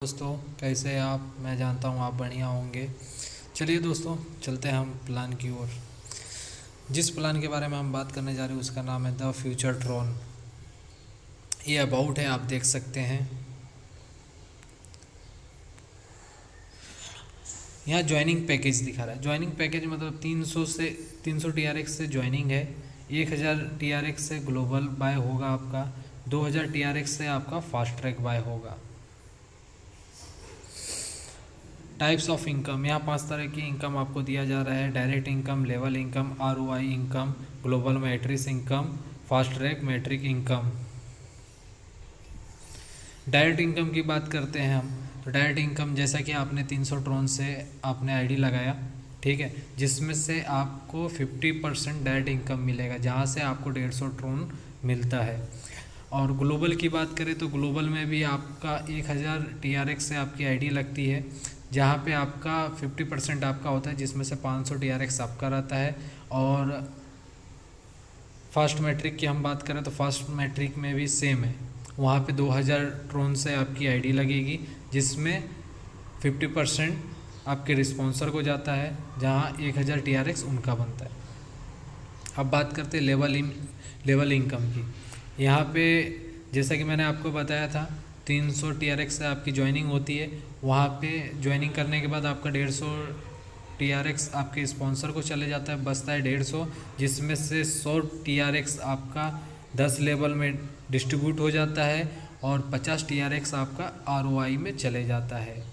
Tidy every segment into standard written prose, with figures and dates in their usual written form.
दोस्तों, कैसे हैं आप? मैं जानता हूँ आप बढ़िया होंगे। चलिए दोस्तों, चलते हैं हम प्लान की ओर। जिस प्लान के बारे में हम बात करने जा रहे हैं उसका नाम है द फ्यूचर ट्रॉन। ये अबाउट है, आप देख सकते हैं। यहाँ ज्वाइनिंग पैकेज दिखा रहा है। ज्वाइनिंग पैकेज मतलब 300 TRX से ज्वाइनिंग है। 1000 TRX से ग्लोबल बाय होगा आपका। 2000 TRX से आपका फास्ट ट्रैक बाय होगा। टाइप्स ऑफ इनकम, यहाँ 5 तरह की इनकम आपको दिया जा रहा है। Direct income, level income, ROI income, global matrix income, fast track matric income. Direct income की बात करते हैं हम। तो डायरेक्ट इनकम जैसा कि आपने 300 ट्रोन से आपने आईडी लगाया, ठीक है, जिसमें से आपको 50% डायरेक्ट इनकम मिलेगा, जहाँ से आपको 150 ट्रोन मिलता है। और ग्लोबल की बात करें तो ग्लोबल में भी आपका 1000 TRX से आपकी आईडी लगती है, जहाँ पे आपका 50% आपका होता है, जिसमें से 500 TRX आपका रहता है। और फास्ट मैट्रिक की हम बात करें तो फास्ट मैट्रिक में भी सेम है। वहाँ पे 2000 ट्रोन से आपकी आईडी लगेगी, जिसमें 50% आपके रिस्पॉन्सर को जाता है, जहाँ 1000 TRX उनका बनता है। अब बात करते हैं लेवल इनकम की। यहाँ पे जैसा कि मैंने आपको बताया था, 300 TRX से आपकी ज्वाइनिंग होती है। वहाँ पे ज्वाइनिंग करने के बाद आपका 150 TRX आपके स्पॉन्सर को चले जाता है, बचता है 150, जिसमें से 100 TRX आपका 10 लेवल में डिस्ट्रीब्यूट हो जाता है और 50 TRX आपका ROI में चले जाता है।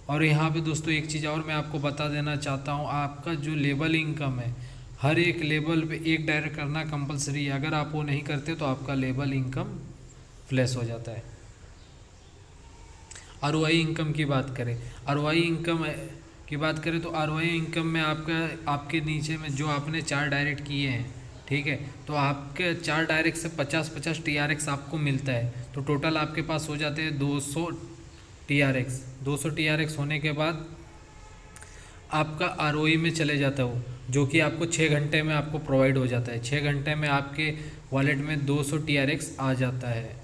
और यहाँ पे दोस्तों एक चीज़ और मैं आपको बता देना चाहता हूँ, आपका जो लेवल इनकम है, हर एक लेवल पे एक डायरेक्ट करना कंपलसरी है। अगर आप वो नहीं करते तो आपका लेवल इनकम फ्लैश हो जाता है। ROI इनकम की बात करें, ROI इनकम की बात करें तो ROI इनकम में आपके नीचे में जो आपने 4 डायरेक्ट किए हैं, ठीक है, तो आपके 4 डायरेक्ट से 50-50 TRX आपको मिलता है। तो टोटल आपके पास हो जाते हैं 200 TRX। 200 TRX होने के बाद आपका ROI में चले जाता है वो, जो कि आपको 6 घंटे में आपको प्रोवाइड हो जाता है। 6 घंटे में आपके वॉलेट में 200 TRX आ जाता है।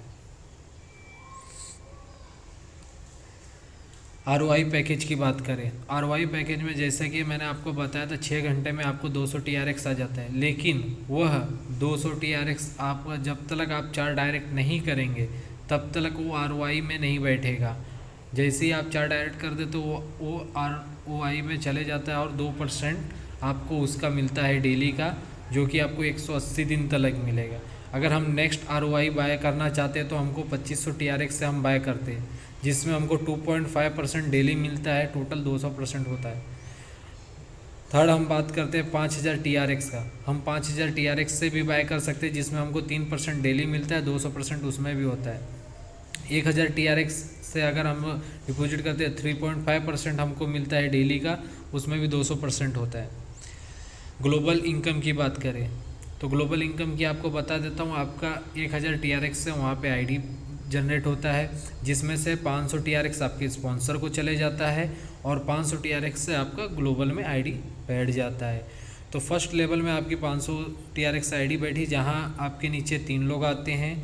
ROI पैकेज की बात करें, ROI पैकेज में जैसे कि मैंने आपको बताया था, 6 घंटे में आपको 200 TRX आ जाता है। लेकिन वह 200 TRX आपका जब तक आप 4 डायरेक्ट नहीं करेंगे तब तक वो ROI में नहीं बैठेगा। जैसे ही आप 4 डायरेक्ट कर दे तो वो ROI में चले जाता है और 2% आपको उसका मिलता है डेली का, जो कि आपको 180 दिन तक मिलेगा। अगर हम नेक्स्ट ROI बाय करना चाहते हैं तो हमको 2500 TRX से हम बाय करते हैं, जिसमें हमको 2.5% डेली मिलता है, टोटल 200% होता है। थर्ड हम बात करते हैं 5000 TRX का। हम 5000 TRX से भी बाय कर सकते हैं, जिसमें हमको 3% डेली मिलता है, 200% उसमें भी होता है। 1000 TRX से अगर हम डिपॉजिट करते हैं 3.5% हमको मिलता है डेली का, उसमें भी 200% होता है। ग्लोबल इनकम की बात करें तो ग्लोबल इनकम की आपको बता देता हूँ। आपका 1000 TRX से वहाँ पे आईडी जनरेट होता है, जिसमें से 500 TRX आपके स्पॉन्सर को चले जाता है और 500 TRX से आपका ग्लोबल में आईडी बैठ जाता है। तो फर्स्ट लेवल में आपकी 500 TRX आईडी बैठी, जहाँ आपके नीचे 3 लोग आते हैं।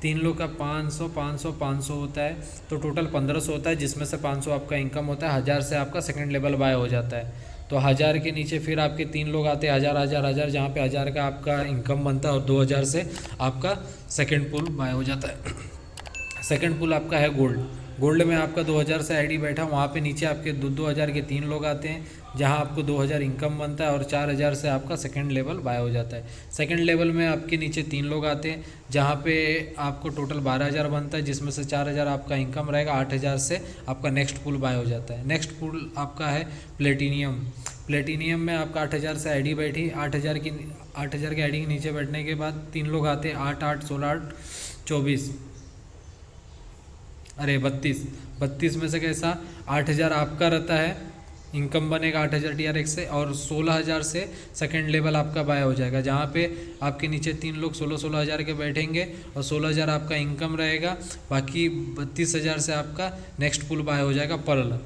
3 लोग का 500 500 500 होता है, तो टोटल 1500 होता है, जिसमें से 500 आपका इनकम होता है। 1000 से आपका सेकंड लेवल बाय हो जाता है। तो 1000 के नीचे फिर आपके 3 लोग आते हैं, 1000 1000 1000, जहाँ पे 1000 का आपका इनकम बनता है और 2000 से आपका सेकंड पुल बाय हो जाता है। सेकंड पुल आपका है गोल्ड। गोल्ड में आपका 2000 से आईडी बैठा, वहाँ पे नीचे आपके 2000 के 3 लोग आते हैं, जहाँ आपको 2000 इनकम बनता है और 4000 से आपका सेकंड लेवल बाय हो जाता है। सेकंड लेवल में आपके नीचे 3 लोग आते हैं, जहाँ पे आपको टोटल 12000 बनता है, जिसमें से 4000 आपका इनकम रहेगा। 8000 से आपका नेक्स्ट पुल बाय हो जाता है। नेक्स्ट पुल आपका है प्लेटिनियम। प्लेटिनियम में आपका 8000 से आईडी बैठी, 8000 की आईडी के नीचे बैठने के बाद 3 लोग आते हैं, 8 8 16 8 24 अरे 32 में से कैसा 8000 आपका रहता है, इनकम बनेगा 8000 TRX से, और 16000 से सेकंड लेवल आपका बाय हो जाएगा, जहाँ पे आपके नीचे 3 लोग 16,000 के बैठेंगे और 16000 आपका इनकम रहेगा। बाकी 32000 से आपका नेक्स्ट पुल बाय हो जाएगा पर्ल।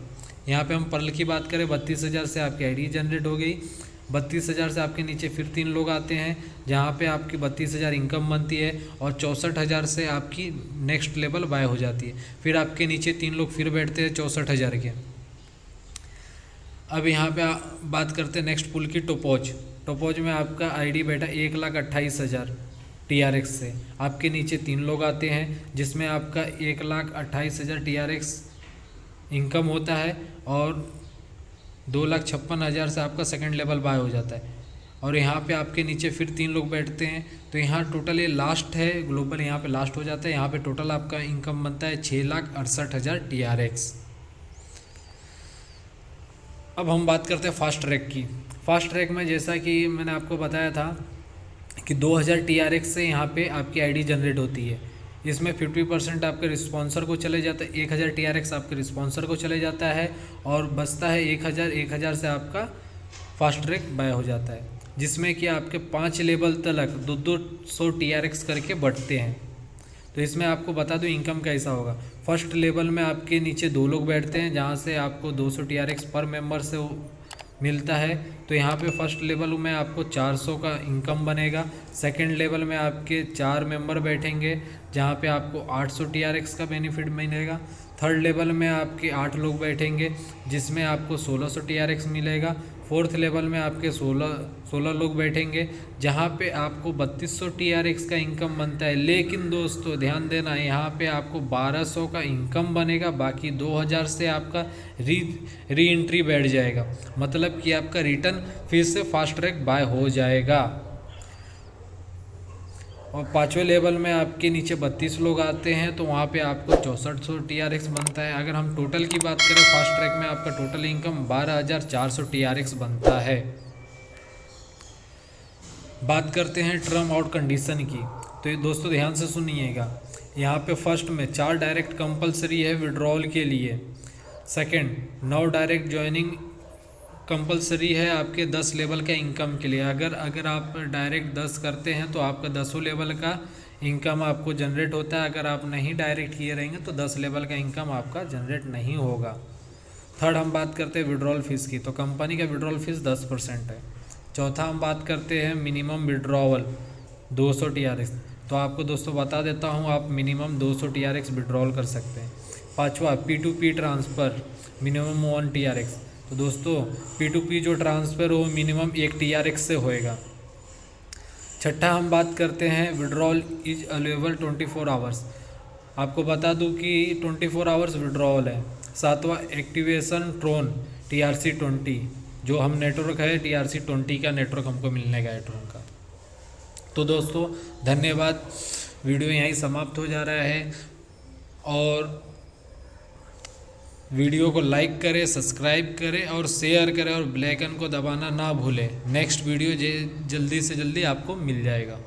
यहाँ पे हम पर्ल की बात करें, 32000 से आपकी आईडी जनरेट हो गई। 32,000 से आपके नीचे फिर 3 लोग आते हैं जहाँ पे आपकी 32,000 इनकम बनती है और 64,000 से आपकी नेक्स्ट लेवल बाय हो जाती है। फिर आपके नीचे 3 लोग फिर बैठते हैं 64,000 के। अब यहाँ पे बात करते हैं नेक्स्ट पुल की, टोपोज। टोपोज में आपका आईडी बैठा 1,28,000 TRX से। आपके नीचे 3 लोग आते हैं जिसमें आपका 1,28,000 TRX इनकम होता है और 2,56,000 से आपका सेकंड लेवल बाय हो जाता है। और यहाँ पे आपके नीचे फिर 3 लोग बैठते हैं, तो यहाँ टोटल ये लास्ट है, ग्लोबल यहाँ पे लास्ट हो जाता है। यहाँ पे टोटल आपका इनकम बनता है 6,68,000 TRX। अब हम बात करते हैं फास्ट ट्रैक की। फास्ट ट्रैक में जैसा कि मैंने आपको बताया था कि 2,000 TRX से यहाँ पे आपकी आईडी जनरेट होती है। इसमें 50% आपके रिस्पॉन्सर को चले जाता है, 1,000 TRX आपके रिस्पॉन्सर को चले जाता है और बचता है 1,000 से आपका फास्ट ट्रैक बाय हो जाता है, जिसमें कि आपके 5 लेवल तक 200 TRX करके बढ़ते हैं। तो इसमें आपको बता दूं इनकम कैसा होगा। फर्स्ट लेवल में आपके नीचे 2 लोग बैठते हैं जहां से आपको 200 TRX पर मेंबर से मिलता है। तो यहाँ पे फर्स्ट लेवल में आपको 400 का इनकम बनेगा। सेकंड लेवल में आपके 4 मेंबर बैठेंगे जहाँ पे आपको 800 TRX का बेनिफिट मिलेगा। थर्ड लेवल में आपके 8 लोग बैठेंगे जिसमें आपको 1600 TRX मिलेगा। फोर्थ लेवल में आपके 16 लोग बैठेंगे जहाँ पे आपको 3200 TRX का इनकम बनता है। लेकिन दोस्तों ध्यान देना, यहाँ पे आपको 1200 का इनकम बनेगा, बाकी 2000 से आपका री एंट्री बैठ जाएगा, मतलब कि आपका रिटर्न फिर से फास्ट ट्रैक बाय हो जाएगा। और 5वें लेवल में आपके नीचे 32 लोग आते हैं तो वहाँ पे आपको 6400 TRX बनता है। अगर हम टोटल की बात करें फास्ट ट्रैक में आपका टोटल इनकम 12,400 TRX बनता है। बात करते हैं टर्म और कंडीशन की, तो ये दोस्तों ध्यान से सुनिएगा। यहाँ पे फर्स्ट में 4 डायरेक्ट कंपलसरी है विड्रॉल के लिए। सेकंड 9 डायरेक्ट ज्वाइनिंग कंपलसरी है आपके 10 लेवल का इनकम के लिए। अगर आप डायरेक्ट 10 करते हैं तो आपका 10 लेवल का इनकम आपको जनरेट होता है। अगर आप नहीं डायरेक्ट किए रहेंगे तो 10 लेवल का इनकम आपका जनरेट नहीं होगा। थर्ड हम बात करते हैं विड्रॉल फीस की, तो कंपनी का विड्रॉल फीस 10% है। चौथा हम बात करते हैं मिनिमम विड्रॉवल 200 TRX, तो आपको दोस्तों बता देता हूँ आप मिनिमम 200 TRX विड्रॉल कर सकते हैं। पाँचवा P2P ट्रांसफ़र मिनिमम 1 TRX, तो दोस्तों P2P जो ट्रांसफ़र हो मिनिमम 1 TRX से होएगा। छठा हम बात करते हैं विड्रॉल इज अवेलेबल 24 आवर्स, आपको बता दूं कि 24 आवर्स विड्रॉल है। सातवां एक्टिवेशन ट्रोन TRC20, जो हम नेटवर्क है TRC20 का नेटवर्क हमको मिलने का है ट्रोन का। तो दोस्तों धन्यवाद, वीडियो यहीं समाप्त हो जा रहा है और वीडियो को लाइक करें, सब्सक्राइब करें और शेयर करें और बेल आइकन को दबाना ना भूलें। नेक्स्ट वीडियो जल्दी से जल्दी आपको मिल जाएगा।